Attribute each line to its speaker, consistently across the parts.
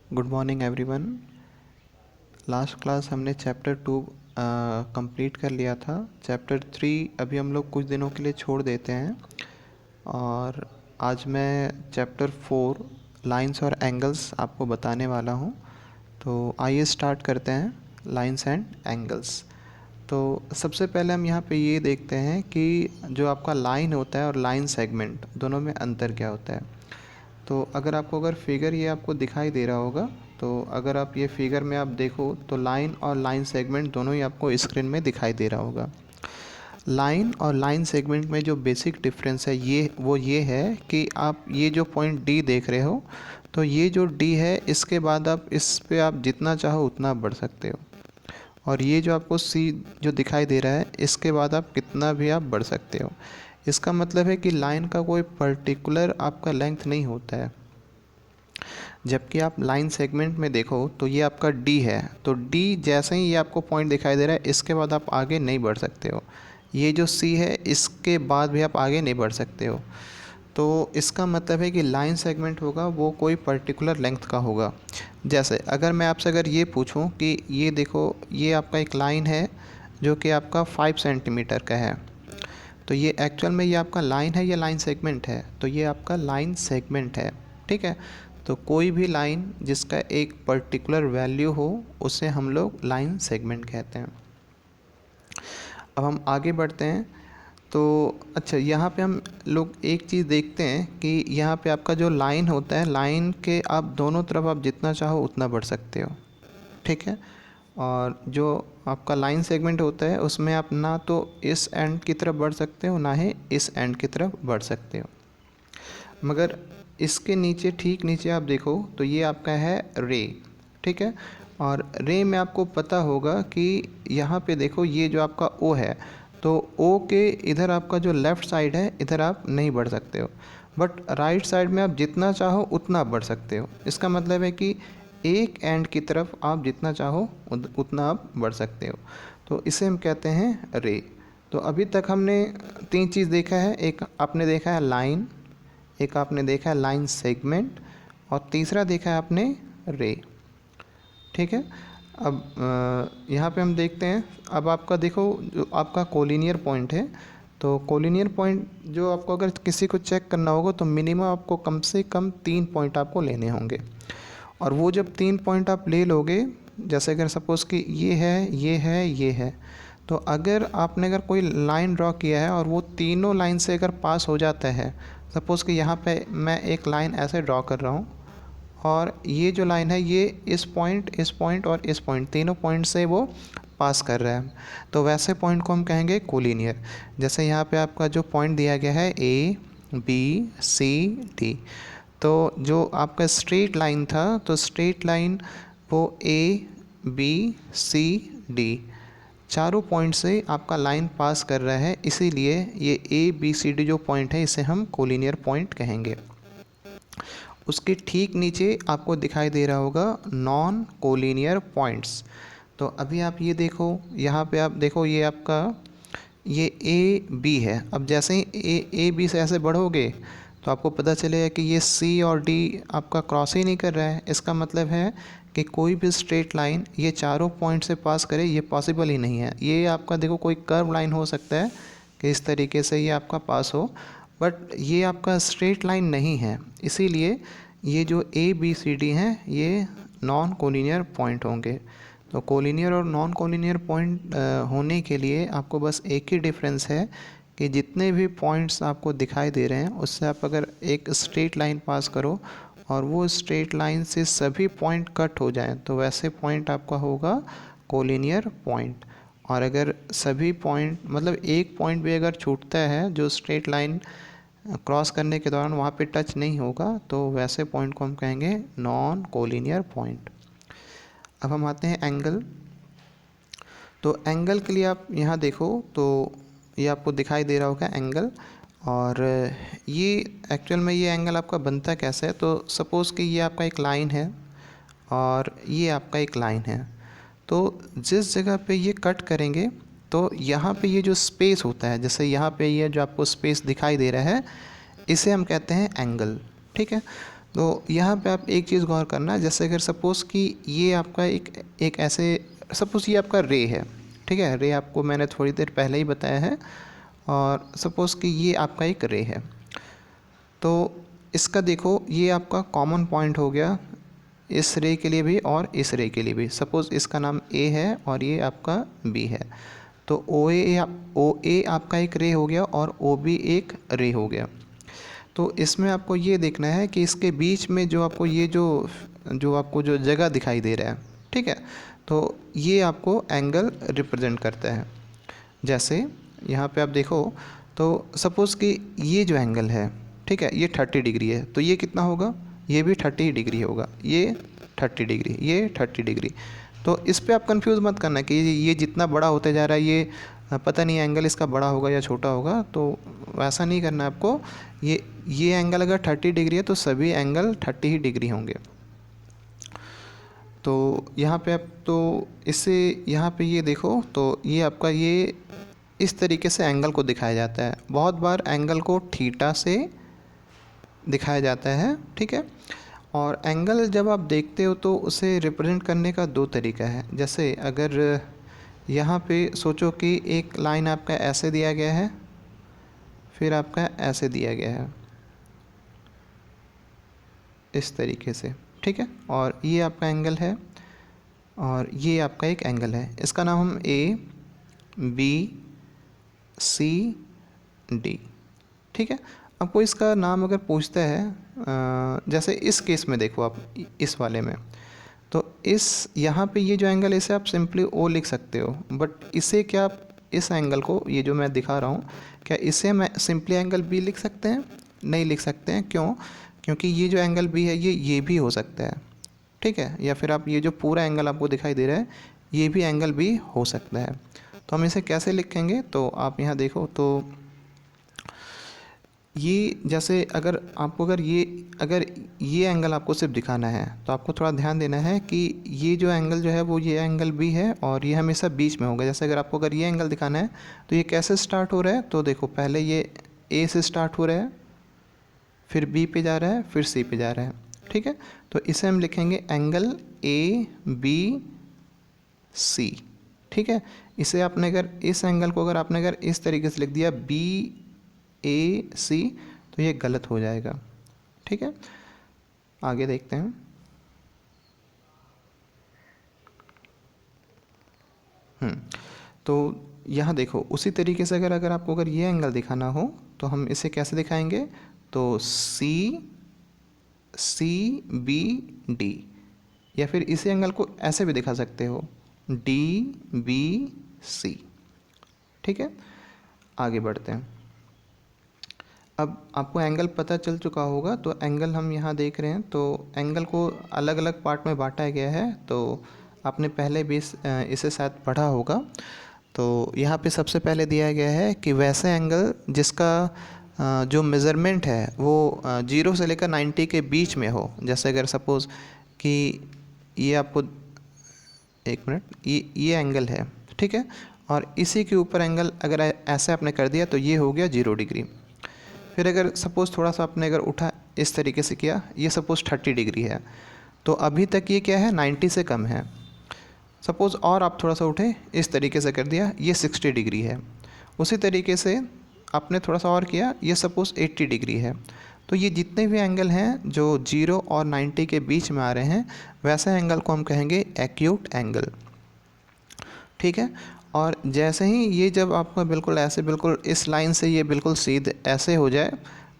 Speaker 1: Good morning everyone. Last class हमने chapter 2 complete कर लिया था। चैप्टर 3 अभी हम लोग कुछ दिनों के लिए छोड़ देते हैं और आज मैं चैप्टर 4 लाइंस और एंगल्स आपको बताने वाला हूँ। तो आइए स्टार्ट करते हैं लाइंस एंड एंगल्स। तो सबसे पहले हम यहाँ पे ये देखते हैं कि जो आपका लाइन होता है और लाइन सेगमेंट दोनों में अंतर क्या होता है। तो अगर फिगर ये आपको दिखाई दे रहा होगा, तो अगर आप ये फिगर में आप देखो तो लाइन और लाइन सेगमेंट दोनों ही आपको स्क्रीन में दिखाई दे रहा होगा। लाइन और लाइन सेगमेंट में जो बेसिक डिफरेंस है ये है कि आप ये जो पॉइंट डी देख रहे हो, तो ये जो डी है इसके बाद आप इस पे आप जितना चाहो उतना बढ़ सकते हो, और ये जो आपको सी जो दिखाई दे रहा है इसके बाद आप कितना भी आप बढ़ सकते हो। इसका मतलब है कि लाइन का कोई पर्टिकुलर आपका लेंथ नहीं होता है। जबकि आप लाइन सेगमेंट में देखो तो ये आपका डी है, तो डी जैसे ही ये आपको पॉइंट दिखाई दे रहा है इसके बाद आप आगे नहीं बढ़ सकते हो। ये जो सी है इसके बाद भी आप आगे नहीं बढ़ सकते हो। तो इसका मतलब है कि लाइन सेगमेंट होगा वो कोई पर्टिकुलर लेंथ का होगा। जैसे अगर मैं आपसे अगर ये पूछूं कि ये देखो ये आपका एक लाइन है जो कि आपका 5 सेंटीमीटर का है, तो ये एक्चुअल में ये आपका लाइन है या लाइन सेगमेंट है? तो ये आपका लाइन सेगमेंट है। ठीक है, तो कोई भी लाइन जिसका एक पर्टिकुलर वैल्यू हो उसे हम लोग लाइन सेगमेंट कहते हैं। अब हम आगे बढ़ते हैं। तो अच्छा, यहाँ पे हम लोग एक चीज़ देखते हैं कि यहाँ पे आपका जो लाइन होता है, लाइन के आप दोनों तरफ आप जितना चाहो उतना बढ़ सकते हो। ठीक है, और जो आपका लाइन सेगमेंट होता है उसमें आप ना तो इस एंड की तरफ बढ़ सकते हो ना ही इस एंड की तरफ बढ़ सकते हो। मगर इसके नीचे, ठीक नीचे आप देखो तो ये आपका है रे। ठीक है, और रे में आपको पता होगा कि यहाँ पे देखो ये जो आपका ओ है, तो ओ के इधर आपका जो लेफ़्ट साइड है इधर आप नहीं बढ़ सकते हो, बट राइट साइड में आप जितना चाहो उतना बढ़ सकते हो। इसका मतलब है कि एक एंड की तरफ आप जितना चाहो उतना आप बढ़ सकते हो। तो इसे हम कहते हैं रे। तो अभी तक हमने 3 चीज़ देखा है। एक आपने देखा है लाइन, एक आपने देखा है लाइन सेगमेंट, और तीसरा देखा है आपने रे। ठीक है, अब यहाँ पे हम देखते हैं। अब आपका देखो जो आपका कोलिनियर पॉइंट है, तो कोलिनियर पॉइंट जो आपको अगर किसी को चेक करना होगा तो मिनिमम आपको कम से कम 3 पॉइंट आपको लेने होंगे। और वो जब 3 पॉइंट आप ले लोगे, जैसे अगर सपोज़ कि ये है, ये है, ये है, तो अगर आपने अगर कोई लाइन ड्रॉ किया है और वो तीनों लाइन से अगर पास हो जाता है, सपोज़ कि यहाँ पे मैं एक लाइन ऐसे ड्रॉ कर रहा हूँ और ये जो लाइन है ये इस पॉइंट और इस पॉइंट, तीनों पॉइंट से वो पास कर रहा है, तो वैसे पॉइंट को हम कहेंगे कोलिनियर। जैसे यहाँ पे आपका जो पॉइंट दिया गया है ए बी सी डी, तो जो आपका स्ट्रेट लाइन था, तो स्ट्रेट लाइन वो ए बी सी डी चारों पॉइंट से आपका लाइन पास कर रहा है, इसीलिए ये ए बी सी डी जो पॉइंट है इसे हम कोलिनियर पॉइंट कहेंगे। उसके ठीक नीचे आपको दिखाई दे रहा होगा नॉन कोलिनियर पॉइंट्स। तो अभी आप ये देखो, यहाँ पे आप देखो ये आपका ये ए बी है। अब जैसे ही ए बी से ऐसे बढ़ोगे तो आपको पता चलेगा कि ये सी और डी आपका क्रॉस ही नहीं कर रहा है। इसका मतलब है कि कोई भी स्ट्रेट लाइन ये चारों पॉइंट से पास करे, ये पॉसिबल ही नहीं है। ये आपका देखो कोई कर्व लाइन हो सकता है कि इस तरीके से ये आपका पास हो, बट ये आपका स्ट्रेट लाइन नहीं है। इसीलिए ये जो ए बी सी डी हैं ये नॉन कोलिनियर पॉइंट होंगे। तो कोलिनियर और नॉन कोलिनियर पॉइंट होने के लिए आपको बस एक ही डिफरेंस है कि जितने भी पॉइंट्स आपको दिखाई दे रहे हैं उससे आप अगर एक स्ट्रेट लाइन पास करो और वो स्ट्रेट लाइन से सभी पॉइंट कट हो जाएं, तो वैसे पॉइंट आपका होगा कोलिनियर पॉइंट। और अगर सभी पॉइंट मतलब एक पॉइंट भी अगर छूटता है जो स्ट्रेट लाइन क्रॉस करने के दौरान वहाँ पे टच नहीं होगा, तो वैसे पॉइंट को हम कहेंगे नॉन कोलिनियर पॉइंट। अब हम आते हैं एंगल। तो एंगल के लिए आप यहाँ देखो तो ये आपको दिखाई दे रहा होगा एंगल, और ये एक्चुअल में ये एंगल आपका बनता कैसे है। तो सपोज़ कि ये आपका एक लाइन है और ये आपका एक लाइन है, तो जिस जगह पे ये कट करेंगे तो यहाँ पे ये जो स्पेस होता है, जैसे यहाँ पे ये जो आपको स्पेस दिखाई दे रहा है, इसे हम कहते हैं एंगल। ठीक है, तो यहाँ पे आप एक चीज़ गौर करना, जैसे अगर सपोज़ कि ये आपका एक ऐसे सपोज़ ये आपका रे है, ठीक है, रे आपको मैंने थोड़ी देर पहले ही बताया है, और सपोज़ कि ये आपका एक रे है, तो इसका देखो ये आपका कॉमन पॉइंट हो गया इस रे के लिए भी और इस रे के लिए भी। सपोज़ इसका नाम ए है और ये आपका बी है, तो ओ ए आपका एक रे हो गया और ओ बी एक रे हो गया। तो इसमें आपको ये देखना है कि इसके बीच में जो आपको ये जो आपको जो जगह दिखाई दे रहा है, ठीक है, तो ये आपको एंगल रिप्रेजेंट करता है। जैसे यहाँ पे आप देखो तो सपोज़ कि ये जो एंगल है, ठीक है, ये 30 डिग्री है, तो ये कितना होगा, ये भी 30 डिग्री होगा, ये 30 डिग्री, ये 30 डिग्री। तो इस पे आप कंफ्यूज मत करना कि ये जितना बड़ा होते जा रहा है ये पता नहीं एंगल इसका बड़ा होगा या छोटा होगा, तो वैसा नहीं करना आपको। ये एंगल अगर 30 डिग्री है तो सभी एंगल 30 ही डिग्री होंगे। तो यहाँ पे आप तो इससे यहाँ पे ये देखो तो ये आपका ये इस तरीके से एंगल को दिखाया जाता है। बहुत बार एंगल को थीटा से दिखाया जाता है, ठीक है। और एंगल जब आप देखते हो तो उसे रिप्रेजेंट करने का दो तरीका है। जैसे अगर यहाँ पे सोचो कि एक लाइन आपका ऐसे दिया गया है, फिर आपका ऐसे दिया गया है इस तरीके से, ठीक है, और ये आपका एंगल है और ये आपका एक एंगल है। इसका नाम हम ए बी सी डी, ठीक है। अब कोई इसका नाम अगर पूछता है, जैसे इस केस में देखो आप इस वाले में, तो इस यहाँ पे ये जो एंगल है इसे आप सिंपली ओ लिख सकते हो, बट इसे क्या आप इस एंगल को ये जो मैं दिखा रहा हूँ क्या इसे मैं सिंपली एंगल बी लिख सकते हैं? नहीं लिख सकते हैं। क्यों? क्योंकि ये जो एंगल बी है ये भी हो सकता है, ठीक है, या फिर आप ये जो पूरा एंगल आपको दिखाई दे रहा है ये भी एंगल बी हो सकता है। तो हम इसे कैसे लिखेंगे, तो आप यहाँ देखो तो ये जैसे अगर ये एंगल आपको सिर्फ दिखाना है तो आपको थोड़ा ध्यान देना है कि ये जो एंगल जो है वो ये एंगल बी है और ये हमेशा बीच में होगा। जैसे अगर ये एंगल दिखाना है तो ये कैसे स्टार्ट हो रहा है, तो देखो पहले ये ए से स्टार्ट हो रहा है, फिर बी पे जा रहा है, फिर सी पे जा रहा है, ठीक है। तो इसे हम लिखेंगे एंगल ए बी सी, ठीक है। इसे आपने अगर इस एंगल को अगर इस तरीके से लिख दिया बी ए सी तो ये गलत हो जाएगा, ठीक है। आगे देखते हैं। तो यहाँ देखो उसी तरीके से अगर आपको ये एंगल दिखाना हो तो हम इसे कैसे दिखाएंगे, तो सी बी डी, या फिर इसी एंगल को ऐसे भी दिखा सकते हो डी बी सी, ठीक है। आगे बढ़ते हैं। अब आपको एंगल पता चल चुका होगा, तो एंगल हम यहाँ देख रहे हैं, तो एंगल को अलग अलग पार्ट में बांटा गया है, तो आपने पहले भी इसे शायद पढ़ा होगा। तो यहाँ पे सबसे पहले दिया गया है कि वैसे एंगल जिसका जो मेज़रमेंट है वो 0 से लेकर 90 के बीच में हो। जैसे अगर सपोज़ कि ये आपको एक मिनट, ये एंगल है, ठीक है, और इसी के ऊपर एंगल अगर ऐसे आपने कर दिया तो ये हो गया 0 डिग्री। फिर अगर सपोज़ थोड़ा सा आपने अगर उठा इस तरीके से किया, ये सपोज़ 30 डिग्री है, तो अभी तक ये क्या है 90 से कम है। सपोज़ और आप थोड़ा सा उठे इस तरीके से कर दिया, ये 60 डिग्री है। उसी तरीके से आपने थोड़ा सा और किया, ये सपोज़ 80 डिग्री है। तो ये जितने भी एंगल हैं जो 0 और 90 के बीच में आ रहे हैं, वैसे एंगल को हम कहेंगे एक्यूट एंगल, ठीक है। और जैसे ही ये जब आपका बिल्कुल ऐसे बिल्कुल इस लाइन से ये बिल्कुल सीधे ऐसे हो जाए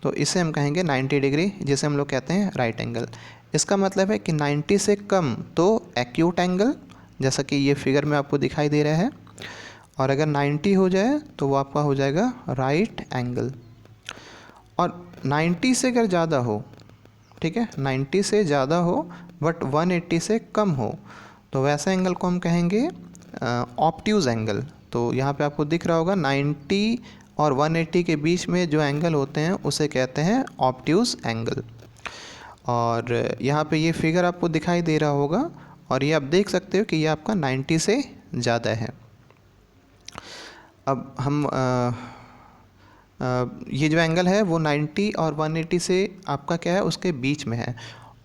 Speaker 1: तो इसे हम कहेंगे 90 डिग्री, जिसे हम लोग कहते हैं राइट एंगल। इसका मतलब है कि 90 से कम तो एक्यूट एंगल, जैसा कि ये फिगर में आपको दिखाई दे रहा है, और अगर 90 हो जाए तो वो आपका हो जाएगा राइट एंगल। और 90 से अगर ज़्यादा हो, ठीक है, 90 से ज़्यादा हो बट 180 से कम हो, तो वैसे एंगल को हम कहेंगे ऑब्ट्यूज़ एंगल। तो यहाँ पे आपको दिख रहा होगा 90 और 180 के बीच में जो एंगल होते हैं उसे कहते हैं ऑब्ट्यूज़ एंगल। और यहाँ पे ये फिगर आपको दिखाई दे रहा होगा और ये आप देख सकते हो कि ये आपका 90 से ज़्यादा है। अब हम ये जो एंगल है वो 90 और 180 से आपका क्या है, उसके बीच में है।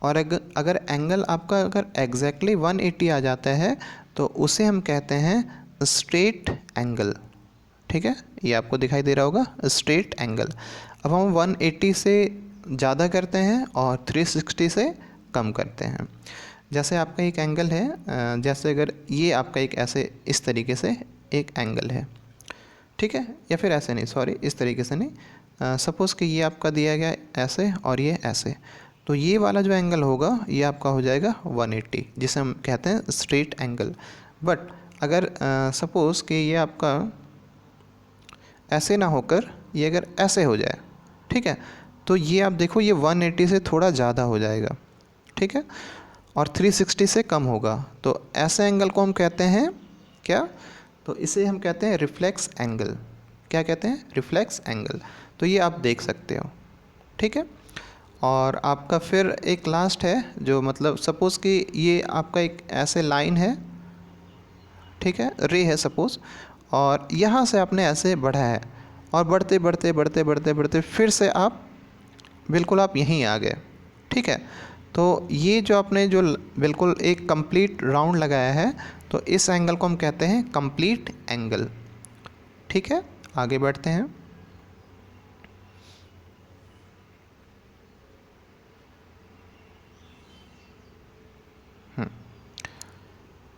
Speaker 1: और अगर एंगल आपका अगर एग्जैक्टली 180 आ जाता है तो उसे हम कहते हैं स्ट्रेट एंगल। ठीक है, ये आपको दिखाई दे रहा होगा, स्ट्रेट एंगल। अब हम 180 से ज़्यादा करते हैं और 360 से कम करते हैं। जैसे आपका एक एंगल है, जैसे अगर ये आपका एक ऐसे इस तरीके से एक एंगल है, ठीक है, या फिर ऐसे नहीं, सॉरी इस तरीके से नहीं, सपोज़ कि ये आपका दिया गया ऐसे और ये ऐसे, तो ये वाला जो एंगल होगा ये आपका हो जाएगा 180, जिसे हम कहते हैं स्ट्रेट एंगल। बट अगर सपोज़ कि ये आपका ऐसे ना होकर ये अगर ऐसे हो जाए, ठीक है, तो ये आप देखो ये 180 से थोड़ा ज़्यादा हो जाएगा, ठीक है, और 360 से कम होगा। तो ऐसे एंगल को हम कहते हैं क्या, तो इसे हम कहते हैं रिफ्लेक्स एंगल। क्या कहते हैं, रिफ्लेक्स एंगल। तो ये आप देख सकते हो, ठीक है। और आपका फिर एक लास्ट है जो मतलब सपोज़ कि ये आपका एक ऐसे लाइन है, ठीक है, रे है सपोज़, और यहाँ से आपने ऐसे बढ़ा है और बढ़ते बढ़ते बढ़ते बढ़ते बढ़ते फिर से आप बिल्कुल आप यहीं आ गए, ठीक है। तो ये जो आपने जो बिल्कुल एक कंप्लीट राउंड लगाया है, तो इस एंगल को हम कहते हैं कंप्लीट एंगल, ठीक है। आगे बढ़ते हैं।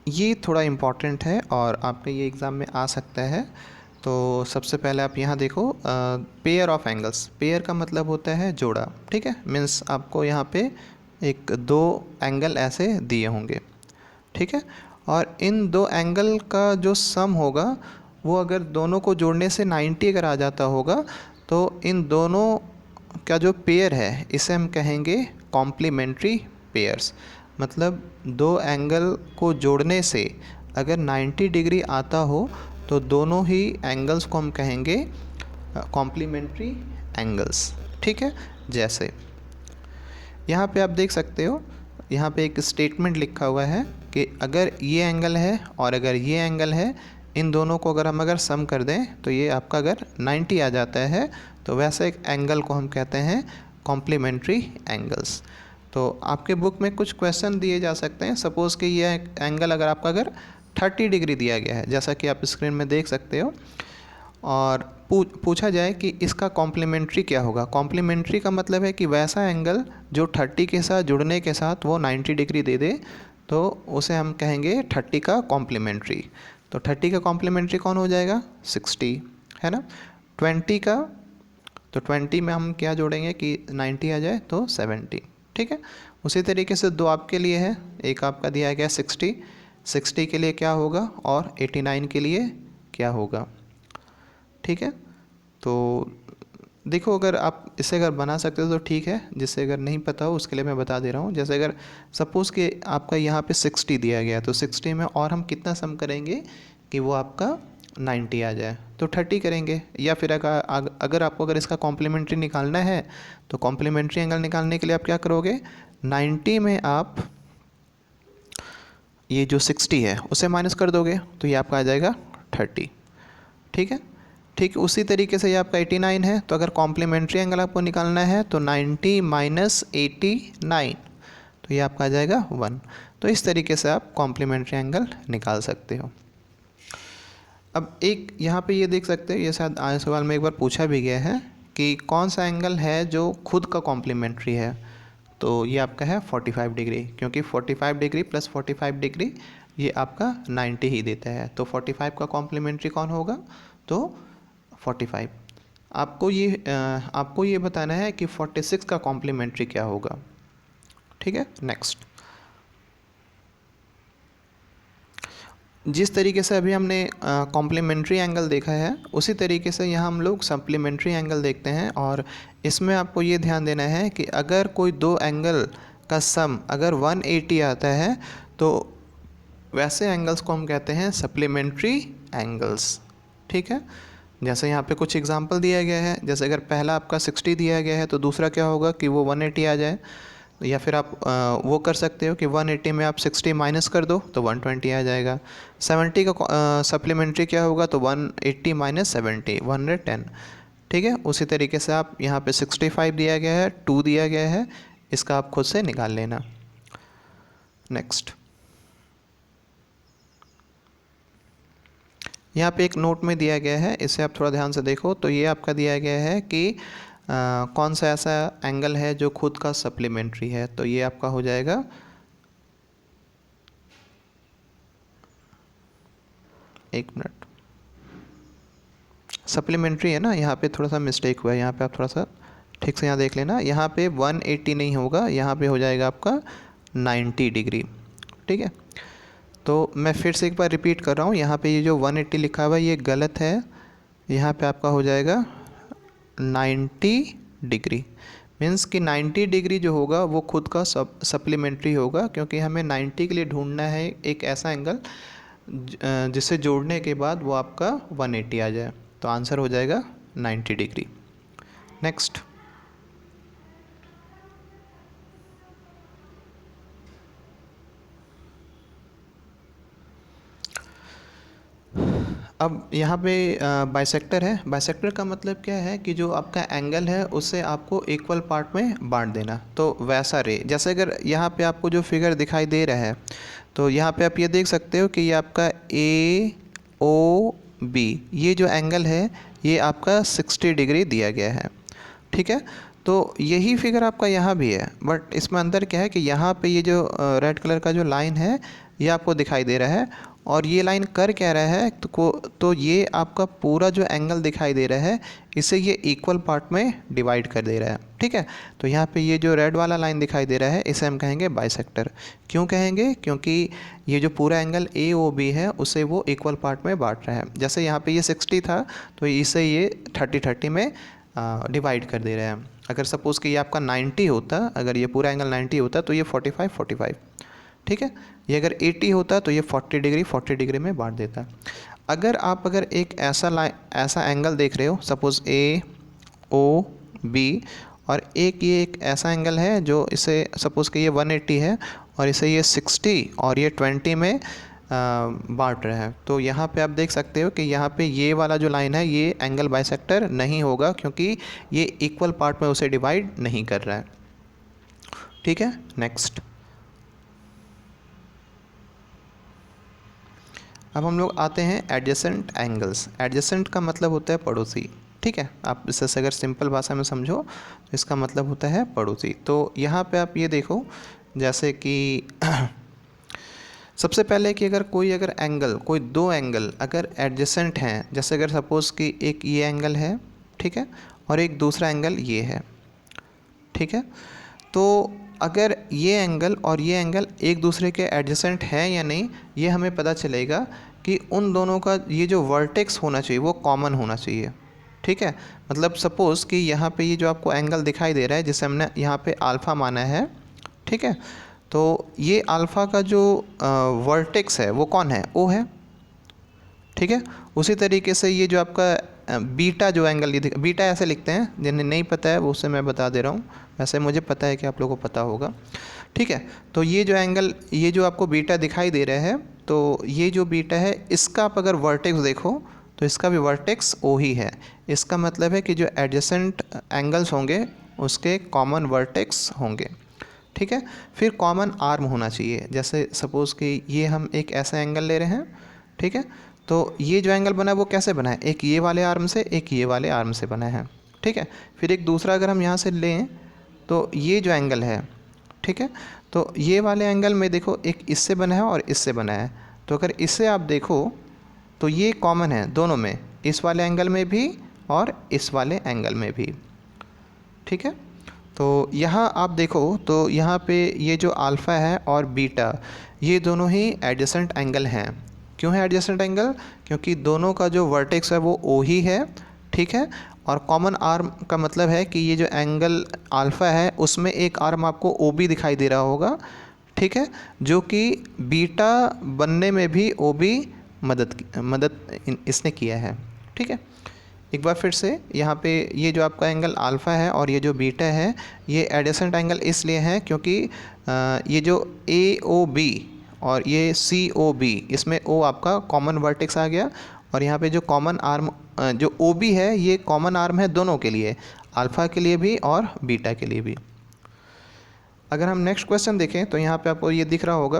Speaker 1: ये थोड़ा इम्पॉर्टेंट है और आपके ये एग्ज़ाम में आ सकता है। तो सबसे पहले आप यहाँ देखो, पेयर ऑफ एंगल्स। पेयर का मतलब होता है जोड़ा, ठीक है, मीन्स आपको यहाँ पे एक दो एंगल ऐसे दिए होंगे, ठीक है, और इन दो एंगल का जो सम होगा वो अगर दोनों को जोड़ने से 90 अगर आ जाता होगा, तो इन दोनों का जो पेयर है इसे हम कहेंगे कॉम्प्लीमेंट्री पेयर्स। मतलब दो एंगल को जोड़ने से अगर 90 डिग्री आता हो तो दोनों ही एंगल्स को हम कहेंगे कॉम्प्लीमेंट्री एंगल्स, ठीक है। जैसे यहाँ पे आप देख सकते हो, यहाँ पे एक स्टेटमेंट लिखा हुआ है कि अगर ये एंगल है और अगर ये एंगल है, इन दोनों को अगर हम अगर सम कर दें तो ये आपका अगर 90 आ जाता है, तो वैसे एक एंगल को हम कहते हैं कॉम्प्लीमेंट्री एंगल्स। तो आपके बुक में कुछ क्वेश्चन दिए जा सकते हैं। सपोज़ कि ये एंगल अगर आपका अगर 30 डिग्री दिया गया है, जैसा कि आप स्क्रीन में देख सकते हो, और पूछा जाए कि इसका कॉम्प्लीमेंट्री क्या होगा। कॉम्प्लीमेंट्री का मतलब है कि वैसा एंगल जो 30 के साथ जुड़ने के साथ वो 90 डिग्री दे दे, तो उसे हम कहेंगे 30 का कॉम्प्लीमेंट्री। तो 30 का कॉम्प्लीमेंट्री कौन हो जाएगा, 60, है ना। 20 का, तो 20 में हम क्या जोड़ेंगे कि 90 आ जाए तो 70, ठीक है। उसी तरीके से दो आपके लिए है, एक आपका दिया गया 60 के लिए क्या होगा और 89 के लिए क्या होगा, ठीक है। तो देखो, अगर आप इसे अगर बना सकते हो तो ठीक है, जिससे अगर नहीं पता हो उसके लिए मैं बता दे रहा हूँ। जैसे अगर सपोज़ कि आपका यहाँ पे 60 दिया गया है, तो 60 में और हम कितना सम करेंगे कि वो आपका 90 आ जाए, तो 30 करेंगे। या फिर अगर आपको अगर इसका कॉम्प्लीमेंट्री निकालना है, तो कॉम्प्लीमेंट्री एंगल निकालने के लिए आप क्या करोगे, 90 में आप ये जो 60 है उसे माइनस कर दोगे, तो ये आपका आ जाएगा 30, ठीक है। ठीक उसी तरीके से ये आपका 89 है, तो अगर कॉम्प्लीमेंट्री एंगल आपको निकालना है तो 90 माइनस 89, तो ये आपका आ जाएगा 1। तो इस तरीके से आप कॉम्प्लीमेंट्री एंगल निकाल सकते हो। अब एक यहाँ पे ये देख सकते हो, ये शायद आए सवाल में एक बार पूछा भी गया है कि कौन सा एंगल है जो खुद का कॉम्प्लीमेंट्री है। तो ये आपका है 45 डिग्री, क्योंकि 45 डिग्री प्लस 45 डिग्री ये आपका 90 ही देता है। तो 45 का कॉम्प्लीमेंट्री कौन होगा, तो 45। आपको ये बताना है कि 46 का कॉम्प्लीमेंट्री क्या होगा, ठीक है। नेक्स्ट, जिस तरीके से अभी हमने कॉम्प्लीमेंट्री एंगल देखा है, उसी तरीके से यहाँ हम लोग सप्लीमेंट्री एंगल देखते हैं। और इसमें आपको ये ध्यान देना है कि अगर कोई दो एंगल का सम अगर 180 आता है, तो वैसे एंगल्स को हम कहते हैं सप्लीमेंट्री एंगल्स, ठीक है। जैसे यहाँ पे कुछ एग्जांपल दिया गया है, जैसे अगर पहला आपका 60 दिया गया है, तो दूसरा क्या होगा कि वो 180 आ जाए। या फिर आप वो कर सकते हो कि 180 में आप 60 माइनस कर दो तो 120 आ जाएगा। 70 का सप्लीमेंट्री क्या होगा, तो 180 माइनस 70 110, ठीक है। उसी तरीके से आप यहाँ पे 65 दिया गया है, 2 दिया गया है, इसका आप खुद से निकाल लेना। नेक्स्ट, यहाँ पे एक नोट में दिया गया है, इसे आप थोड़ा ध्यान से देखो। तो ये आपका दिया गया है कि कौन सा ऐसा एंगल है जो खुद का सप्लीमेंट्री है। तो ये आपका हो जाएगा, एक मिनट, सप्लीमेंट्री है ना, यहाँ पे थोड़ा सा मिस्टेक हुआ है, यहाँ पे आप थोड़ा सा ठीक से यहाँ देख लेना। यहाँ पे 180 नहीं होगा, यहाँ पे हो जाएगा आपका 90 डिग्री। ठीक है, तो मैं फिर से एक बार रिपीट कर रहा हूँ, यहाँ पे ये जो 180 लिखा हुआ है ये गलत है, यहाँ पे आपका हो जाएगा 90 डिग्री। मीन्स कि 90 डिग्री जो होगा वो खुद का सप्लीमेंट्री होगा, क्योंकि हमें 90 के लिए ढूंढना है एक ऐसा एंगल जिसे जोड़ने के बाद वो आपका 180 आ जाए। तो आंसर हो जाएगा 90 डिग्री। नेक्स्ट, अब यहाँ पे बाइसेक्टर है। बाइसेक्टर का मतलब क्या है कि जो आपका एंगल है उसे आपको इक्वल पार्ट में बांट देना। तो वैसा रे, जैसे अगर यहाँ पे आपको जो फिगर दिखाई दे रहा है, तो यहाँ पे आप ये देख सकते हो कि ये आपका AOB ये जो एंगल है ये आपका 60 डिग्री दिया गया है। ठीक है, तो यही फिगर आपका यहाँ भी है, बट इसमें अंदर क्या है कि यहाँ पे ये जो रेड कलर का जो लाइन है ये आपको दिखाई दे रहा है, और ये लाइन कर क्या रहा है तो ये आपका पूरा जो एंगल दिखाई दे रहा है इसे ये इक्वल पार्ट में डिवाइड कर दे रहा है। ठीक है, तो यहाँ पे ये जो रेड वाला लाइन दिखाई दे रहा है इसे हम कहेंगे बाइसेक्टर। क्यों कहेंगे? क्योंकि ये जो पूरा एंगल AOB है उसे वो इक्वल पार्ट में बांट रहा है। जैसे यहाँ पे ये 60 था तो इसे ये 30-30 में डिवाइड कर दे रहा है। अगर सपोज़ कि ये आपका 90 होता, अगर ये पूरा एंगल 90 होता तो ये 45-45। ठीक है, ये अगर 80 होता तो ये 40 डिग्री में बांट देता। अगर एक ऐसा एंगल देख रहे हो, सपोज़ AOB, और एक ऐसा एंगल है जो इसे सपोज़ कि ये 180 है और इसे ये 60 और ये 20 में बांट रहा है, तो यहाँ पे आप देख सकते हो कि यहाँ पे ये वाला जो लाइन है ये एंगल बाइसेक्टर नहीं होगा, क्योंकि ये इक्वल पार्ट में उसे डिवाइड नहीं कर रहा है। ठीक है, नेक्स्ट, अब हम लोग आते हैं एडजेसेंट एंगल्स। एडजेसेंट का मतलब होता है पड़ोसी। ठीक है, आप इससे अगर सिंपल भाषा में समझो तो इसका मतलब होता है पड़ोसी। तो यहाँ पे आप ये देखो, जैसे कि सबसे पहले कि अगर कोई दो एंगल अगर एडजेसेंट हैं, जैसे अगर सपोज़ कि एक ये एंगल है, ठीक है, और एक दूसरा एंगल ये है, ठीक है, तो अगर ये एंगल और ये एंगल एक दूसरे के एडजेसेंट है या नहीं, ये हमें पता चलेगा कि उन दोनों का ये जो वर्टेक्स होना चाहिए वो कॉमन होना चाहिए। ठीक है, मतलब सपोज़ कि यहाँ पे ये जो आपको एंगल दिखाई दे रहा है जिसे हमने यहाँ पे अल्फ़ा माना है, ठीक है, तो ये अल्फ़ा का जो वर्टेक्स है वो कौन है? O है। ठीक है, उसी तरीके से ये जो आपका बीटा जो एंगल, ये बीटा ऐसे लिखते हैं, जिन्हें नहीं पता है वो उससे मैं बता दे रहा हूँ, वैसे मुझे पता है कि आप लोगों को पता होगा। ठीक है, तो ये जो एंगल, ये जो आपको बीटा दिखाई दे रहा है, तो ये जो बीटा है इसका आप अगर वर्टेक्स देखो तो इसका भी वर्टेक्स O ही है। इसका मतलब है कि जो एडजेसेंट एंगल्स होंगे उसके कॉमन वर्टेक्स होंगे। ठीक है, फिर कॉमन आर्म होना चाहिए। जैसे सपोज़ कि ये हम एक ऐसा एंगल ले रहे हैं, ठीक है, तो ये जो एंगल बना है वो कैसे बना है? एक ये वाले आर्म से, एक ये वाले आर्म से बना है। ठीक है, फिर एक दूसरा अगर हम यहाँ से लें तो ये जो एंगल है, ठीक है, तो ये वाले एंगल में देखो एक इससे बना है और इससे बना है, तो अगर इससे आप देखो तो ये कॉमन है दोनों में, इस वाले एंगल में भी और इस वाले एंगल में भी। ठीक है, तो यहाँ आप देखो तो यहाँ पे ये जो अल्फ़ा है और बीटा ये दोनों ही एडजेसेंट एंगल हैं। क्यों है एडजेसेंट एंगल? क्योंकि दोनों का जो वर्टेक्स है वो O ही है। ठीक है, और कॉमन आर्म का मतलब है कि ये जो एंगल अल्फ़ा है उसमें एक आर्म आपको OB दिखाई दे रहा होगा, ठीक है, जो कि बीटा बनने में भी OB मदद इसने किया है। ठीक है, एक बार फिर से यहाँ पे ये जो आपका एंगल अल्फ़ा है और ये जो बीटा है ये एडजेसेंट एंगल इसलिए है क्योंकि ये जो AOB और ये COB, इसमें O आपका कॉमन वर्टेक्स आ गया और यहाँ पे जो कॉमन आर्म जो ओ बी है ये कॉमन आर्म है दोनों के लिए, अल्फ़ा के लिए भी और बीटा के लिए भी। अगर हम नेक्स्ट क्वेश्चन देखें तो यहाँ पे आपको ये दिख रहा होगा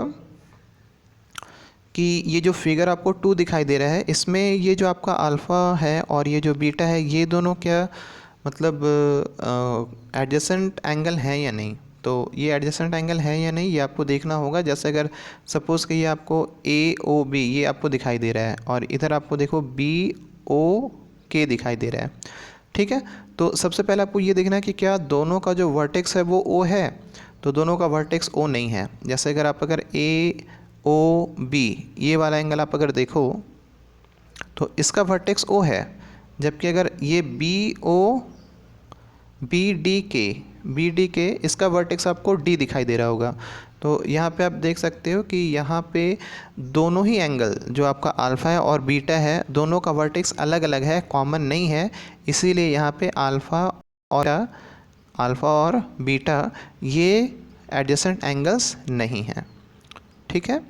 Speaker 1: कि ये जो फिगर आपको 2 दिखाई दे रहा है, इसमें ये जो आपका अल्फ़ा है और ये जो बीटा है ये दोनों क्या मतलब एडजेसेंट एंगल हैं या नहीं। तो ये एडजेसेंट एंगल है या नहीं ये आपको देखना होगा। जैसे अगर सपोज़ कि ये आपको ए ओ बी ये आपको दिखाई दे रहा है और इधर आपको देखो बी ओ के दिखाई दे रहा है, ठीक है। तो सबसे पहले आपको ये देखना है कि क्या दोनों का जो वर्टेक्स है वो ओ है, तो दोनों का वर्टेक्स ओ नहीं है। जैसे अगर ए ओ बी ये वाला एंगल आप अगर देखो तो इसका वर्टेक्स ओ है, जबकि अगर ये बी डी के इसका वर्टेक्स आपको डी दिखाई दे रहा होगा। तो यहाँ पे आप देख सकते हो कि यहाँ पे दोनों ही एंगल जो आपका अल्फ़ा है और बीटा है दोनों का वर्टेक्स अलग अलग है, कॉमन नहीं है, इसीलिए यहाँ पे अल्फ़ा और बीटा ये एडजेसेंट एंगल्स नहीं हैं, ठीक है।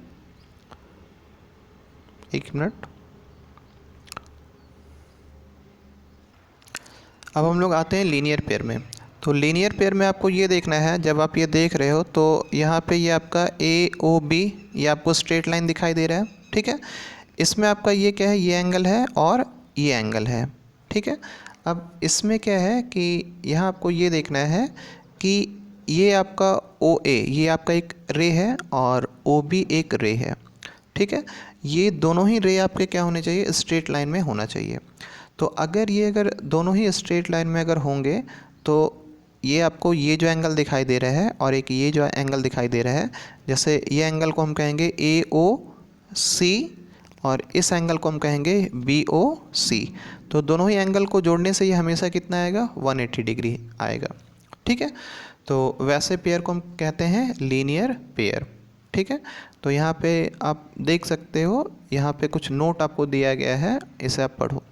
Speaker 1: एक मिनट, अब हम लोग आते हैं लीनियर पेयर में। तो लीनियर पेयर में आपको ये देखना है, जब आप ये देख रहे हो तो यहाँ पे ये आपका ए ओ बी ये आपको स्ट्रेट लाइन दिखाई दे रहा है, ठीक है। इसमें आपका ये क्या है, ये एंगल है और ये एंगल है, ठीक है। अब इसमें क्या है कि यहाँ आपको ये देखना है कि ये आपका ओ ए ये आपका एक रे है और ओ बी एक रे है, ठीक है। ये दोनों ही रे आपके क्या होने चाहिए, स्ट्रेट लाइन में होना चाहिए। तो अगर दोनों ही स्ट्रेट लाइन में अगर होंगे तो ये आपको ये जो एंगल दिखाई दे रहा है और एक ये जो एंगल दिखाई दे रहा है, जैसे ये एंगल को हम कहेंगे ए ओ सी और इस एंगल को हम कहेंगे बी ओ सी। तो दोनों ही एंगल को जोड़ने से ये हमेशा कितना आएगा, 180 डिग्री आएगा, ठीक है। तो वैसे पेयर को हम कहते हैं लीनियर पेयर, ठीक है। तो यहाँ पे आप देख सकते हो, यहाँ पे कुछ नोट आपको दिया गया है, इसे आप पढ़ो।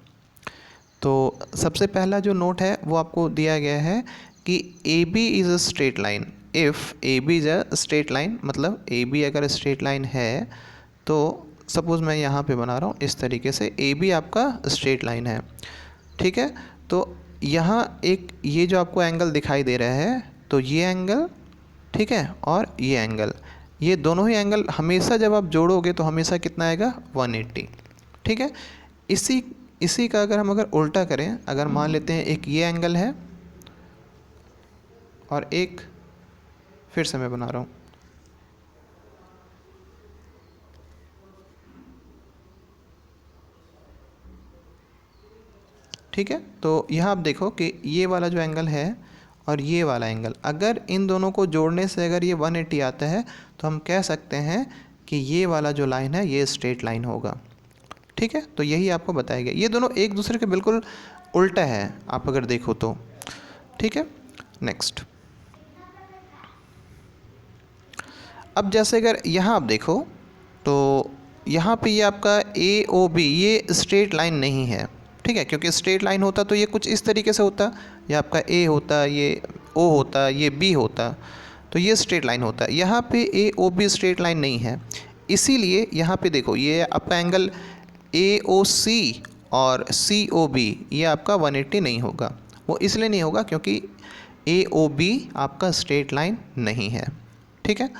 Speaker 1: तो सबसे पहला जो नोट है वो आपको दिया गया है कि A B is a straight line if A B is a straight line, मतलब ए बी अगर स्ट्रेट लाइन है तो सपोज़ मैं यहाँ पे बना रहा हूँ इस तरीके से, ए बी आपका स्ट्रेट लाइन है, ठीक है। तो यहाँ एक ये जो आपको एंगल दिखाई दे रहा है, तो ये एंगल, ठीक है, और ये एंगल, ये दोनों ही एंगल हमेशा जब आप जोड़ोगे तो हमेशा कितना आएगा, 180, ठीक है। इसी का अगर उल्टा करें, अगर मान लेते हैं एक ये एंगल है और एक, फिर से मैं बना रहा हूँ, ठीक है। तो यहाँ आप देखो कि ये वाला जो एंगल है और ये वाला एंगल, अगर इन दोनों को जोड़ने से अगर ये 180 आता है तो हम कह सकते हैं कि ये वाला जो लाइन है ये स्ट्रेट लाइन होगा, ठीक है। तो यही आपको बताया गया, ये दोनों एक दूसरे के बिल्कुल उल्टा है आप अगर देखो तो, ठीक है। नेक्स्ट, अब जैसे अगर यहाँ आप देखो तो यहाँ पे ये आपका ए ओ बी ये स्ट्रेट लाइन नहीं है, ठीक है, क्योंकि स्ट्रेट लाइन होता तो ये कुछ इस तरीके से होता, ये आपका ए होता, ये ओ होता, ये बी होता, तो ये स्ट्रेट लाइन होता। यहाँ पे ए ओ बी स्ट्रेट लाइन नहीं है, इसीलिए यहाँ पे देखो ये आपका एंगल ए ओ सी और सी ओ बी ये आपका 180 नहीं होगा। वो इसलिए नहीं होगा क्योंकि ए ओ बी आपका स्ट्रेट लाइन नहीं है, ठीक है।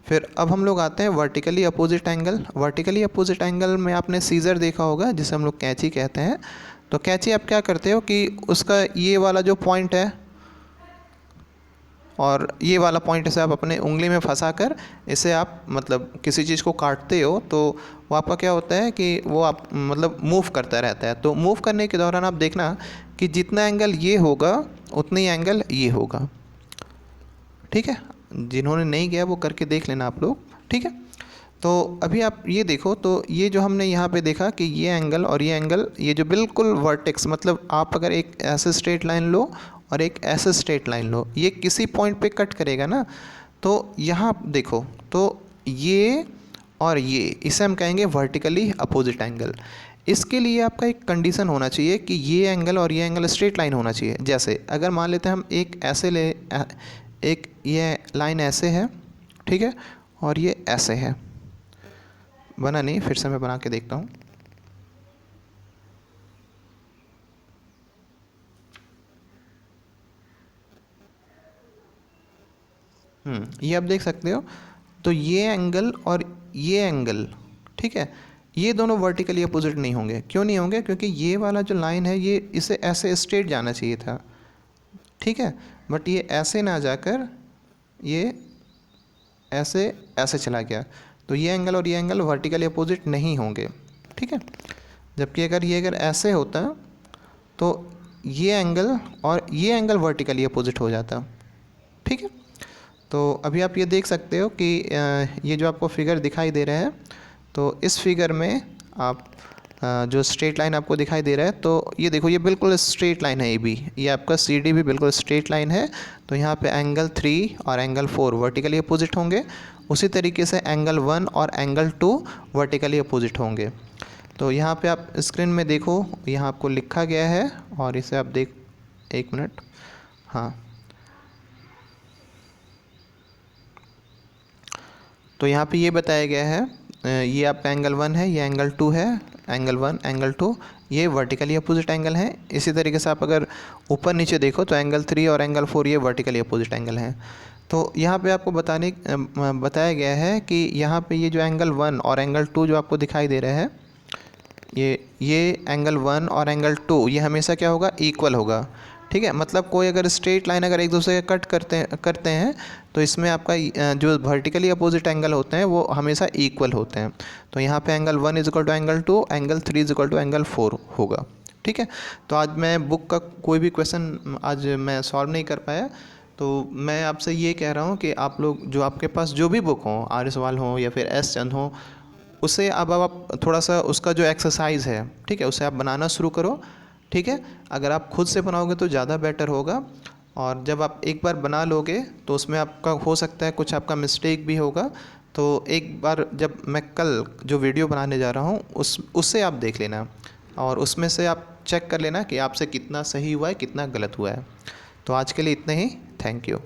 Speaker 1: फिर अब हम लोग आते हैं vertically opposite angle. Vertically opposite angle में आपने सीज़र देखा होगा जिसे हम लोग कैंची कहते हैं। तो कैंची आप क्या करते हो कि उसका ये वाला जो पॉइंट है और ये वाला पॉइंट से आप अपने उंगली में फंसा कर इसे आप मतलब किसी चीज़ को काटते हो तो वो आपका क्या होता है कि वो आप मतलब मूव करता रहता है। तो मूव करने के दौरान आप देखना कि जितना एंगल ये होगा उतना ही एंगल ये होगा, ठीक है। जिन्होंने नहीं किया वो करके देख लेना आप लोग, ठीक है। तो अभी आप ये देखो, तो ये जो हमने यहाँ पे देखा कि ये एंगल और ये एंगल ये जो बिल्कुल वर्टेक्स, मतलब आप अगर एक ऐसे स्ट्रेट लाइन लो और एक ऐसे स्ट्रेट लाइन लो, ये किसी पॉइंट पे कट करेगा ना। तो यहाँ आप देखो तो ये और ये, इसे हम कहेंगे वर्टिकली अपोजिट एंगल। इसके लिए आपका एक कंडीशन होना चाहिए कि ये एंगल और ये एंगल स्ट्रेट लाइन होना चाहिए। जैसे अगर मान लेते हैं हम एक ये लाइन ऐसे है, ठीक है, और ये ऐसे है, बना नहीं, फिर से मैं बना के देखता हूँ। ये आप देख सकते हो। तो ये एंगल और ये एंगल, ठीक है, ये दोनों वर्टिकली अपोजिट नहीं होंगे। क्यों नहीं होंगे? क्योंकि ये वाला जो लाइन है ये इसे ऐसे स्ट्रेट जाना चाहिए था, ठीक है, बट ये ऐसे ना जाकर ये ऐसे ऐसे चला गया। तो ये एंगल और ये एंगल वर्टिकली अपोजिट नहीं होंगे, ठीक है। जबकि अगर ऐसे होता तो ये एंगल और ये एंगल वर्टिकली अपोजिट हो जाता, ठीक है। तो अभी आप ये देख सकते हो कि ये जो आपको फिगर दिखाई दे रहा है, तो इस फिगर में आप जो स्ट्रेट लाइन आपको दिखाई दे रहा है, तो ये देखो ये बिल्कुल स्ट्रेट लाइन है। ये आपका सी डी भी बिल्कुल स्ट्रेट लाइन है। तो यहाँ पे एंगल 3 और एंगल 4 वर्टिकली अपोजिट होंगे। उसी तरीके से एंगल 1 और एंगल 2 वर्टिकली अपोजिट होंगे। तो यहाँ पे आप स्क्रीन में देखो, यहाँ आपको लिखा गया है और इसे आप देख, एक मिनट, हाँ, तो यहाँ पे ये बताया गया है, ये आपका एंगल 1 है, ये एंगल 2 है, एंगल 1 एंगल 2 ये वर्टिकली अपोजिट एंगल हैं। इसी तरीके से आप अगर ऊपर नीचे देखो तो एंगल 3 और एंगल 4 ये वर्टिकली अपोजिट एंगल हैं। तो यहाँ पे आपको बताया गया है कि यहाँ पे ये जो एंगल 1 और एंगल 2 जो आपको दिखाई दे रहा है, ये एंगल 1 और एंगल 2 ये हमेशा क्या होगा? इक्वल होगा, ठीक है। मतलब कोई अगर स्ट्रेट लाइन अगर एक दूसरे के कट करते हैं तो इसमें आपका जो वर्टिकली अपोजिट एंगल होते हैं वो हमेशा इक्वल होते हैं। तो यहाँ पे angle 1 is equal to angle 2, angle 3 is equal to angle 4 होगा, ठीक है। तो आज मैं बुक का कोई भी क्वेश्चन आज मैं सॉल्व नहीं कर पाया। तो मैं आपसे ये कह रहा हूँ कि आप लोग जो आपके पास जो भी बुक हो, आर्य सवाल हो या फिर एस चंद हो, उससे अब आप थोड़ा सा उसका जो एक्सरसाइज है, ठीक है, उसे आप बनाना शुरू करो, ठीक है। अगर आप खुद से बनाओगे तो ज़्यादा बेटर होगा। और जब आप एक बार बना लोगे तो उसमें आपका हो सकता है कुछ आपका मिस्टेक भी होगा। तो एक बार जब मैं कल जो वीडियो बनाने जा रहा हूँ उससे आप देख लेना और उसमें से आप चेक कर लेना कि आपसे कितना सही हुआ है, कितना गलत हुआ है। तो आज के लिए इतना ही। Thank you.